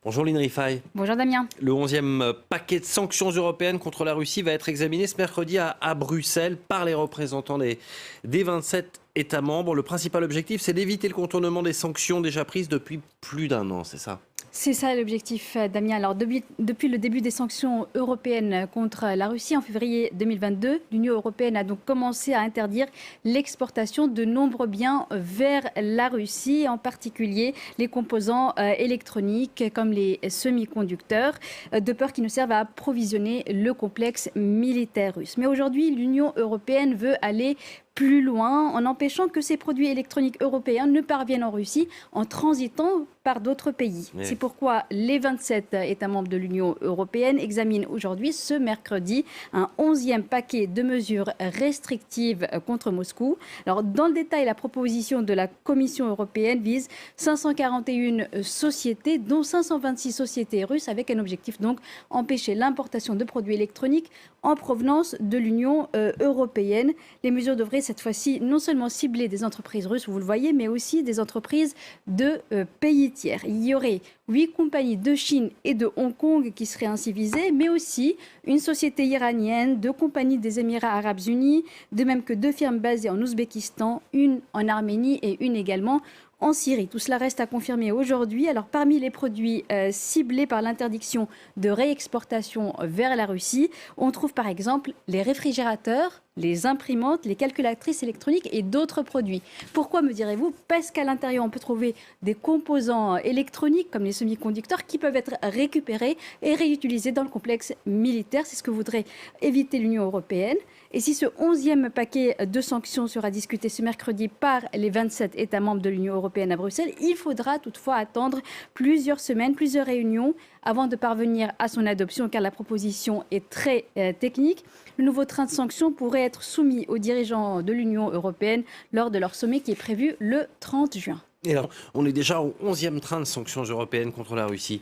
Bonjour Lynn Rifaille. Bonjour Damien. Le 11e paquet de sanctions européennes contre la Russie va être examiné ce mercredi à Bruxelles par les représentants des 27 États membres. Le principal objectif, c'est d'éviter le contournement des sanctions déjà prises depuis plus d'un an, c'est ça ? C'est ça l'objectif, Damien. Alors, depuis le début des sanctions européennes contre la Russie en février 2022, l'Union européenne a donc commencé à interdire l'exportation de nombreux biens vers la Russie, en particulier les composants électroniques comme les semi-conducteurs, de peur qu'ils ne servent à approvisionner le complexe militaire russe. Mais aujourd'hui, l'Union européenne veut aller plus loin en empêchant que ces produits électroniques européens ne parviennent en Russie en transitant par d'autres pays. Oui. C'est pourquoi les 27 États membres de l'Union européenne examinent aujourd'hui, ce mercredi, un 11e paquet de mesures restrictives contre Moscou. Alors, dans le détail, la proposition de la Commission européenne vise 541 sociétés, dont 526 sociétés russes, avec un objectif donc empêcher l'importation de produits électroniques en provenance de l'Union européenne. Les mesures devraient cette fois-ci non seulement cibler des entreprises russes, vous le voyez, mais aussi des entreprises de pays tiers. Il y aurait 8 compagnies de Chine et de Hong Kong qui seraient ainsi visées, mais aussi une société iranienne, 2 compagnies des Émirats arabes unis, de même que 2 firmes basées en Ouzbékistan, une en Arménie et une également en Syrie. Tout cela reste à confirmer aujourd'hui. Alors, parmi les produits ciblés par l'interdiction de réexportation vers la Russie, on trouve par exemple les réfrigérateurs, les imprimantes, les calculatrices électroniques et d'autres produits. Pourquoi, me direz-vous? Parce qu'à l'intérieur, on peut trouver des composants électroniques comme les semi-conducteurs qui peuvent être récupérés et réutilisés dans le complexe militaire. C'est ce que voudrait éviter l'Union européenne. Et si ce 11e paquet de sanctions sera discuté ce mercredi par les 27 États membres de l'Union européenne à Bruxelles, il faudra toutefois attendre plusieurs semaines, plusieurs réunions avant de parvenir à son adoption, car la proposition est très technique. Le nouveau train de sanctions pourrait être soumis aux dirigeants de l'Union européenne lors de leur sommet qui est prévu le 30 juin. Et alors, on est déjà au 11e train de sanctions européennes contre la Russie.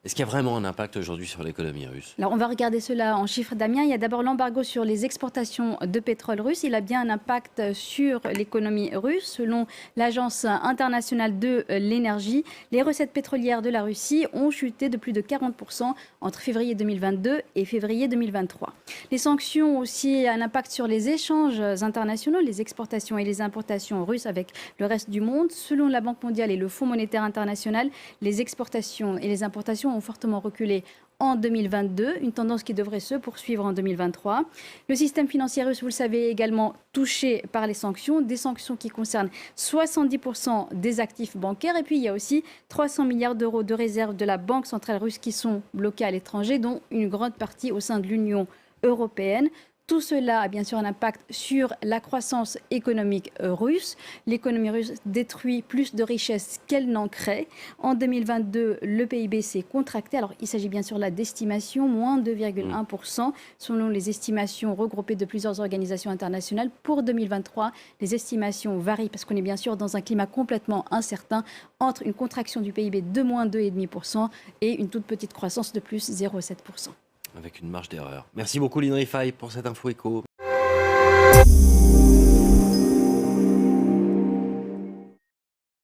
Est-ce qu'il y a vraiment un impact aujourd'hui sur l'économie russe? Alors, on va regarder cela en chiffres, Damien. Il y a d'abord l'embargo sur les exportations de pétrole russe. Il a bien un impact sur l'économie russe. Selon l'Agence internationale de l'énergie, les recettes pétrolières de la Russie ont chuté de plus de 40% entre février 2022 et février 2023. Les sanctions ont aussi un impact sur les échanges internationaux, les exportations et les importations russes avec le reste du monde. Selon la Banque mondiale et le Fonds monétaire international, les exportations et les importations ont fortement reculé en 2022, une tendance qui devrait se poursuivre en 2023. Le système financier russe, vous le savez, est également touché par les sanctions, des sanctions qui concernent 70% des actifs bancaires. Et puis, il y a aussi 300 milliards d'euros de réserves de la Banque centrale russe qui sont bloqués à l'étranger, dont une grande partie au sein de l'Union européenne. Tout cela a bien sûr un impact sur la croissance économique russe. L'économie russe détruit plus de richesses qu'elle n'en crée. En 2022, le PIB s'est contracté. Alors, il s'agit bien sûr là d'estimations, moins 2,1%, selon les estimations regroupées de plusieurs organisations internationales. Pour 2023, les estimations varient parce qu'on est bien sûr dans un climat complètement incertain entre une contraction du PIB de moins 2,5% et une toute petite croissance de plus 0,7%. Avec une marge d'erreur. Merci beaucoup Lynn Rifaille pour cette info éco.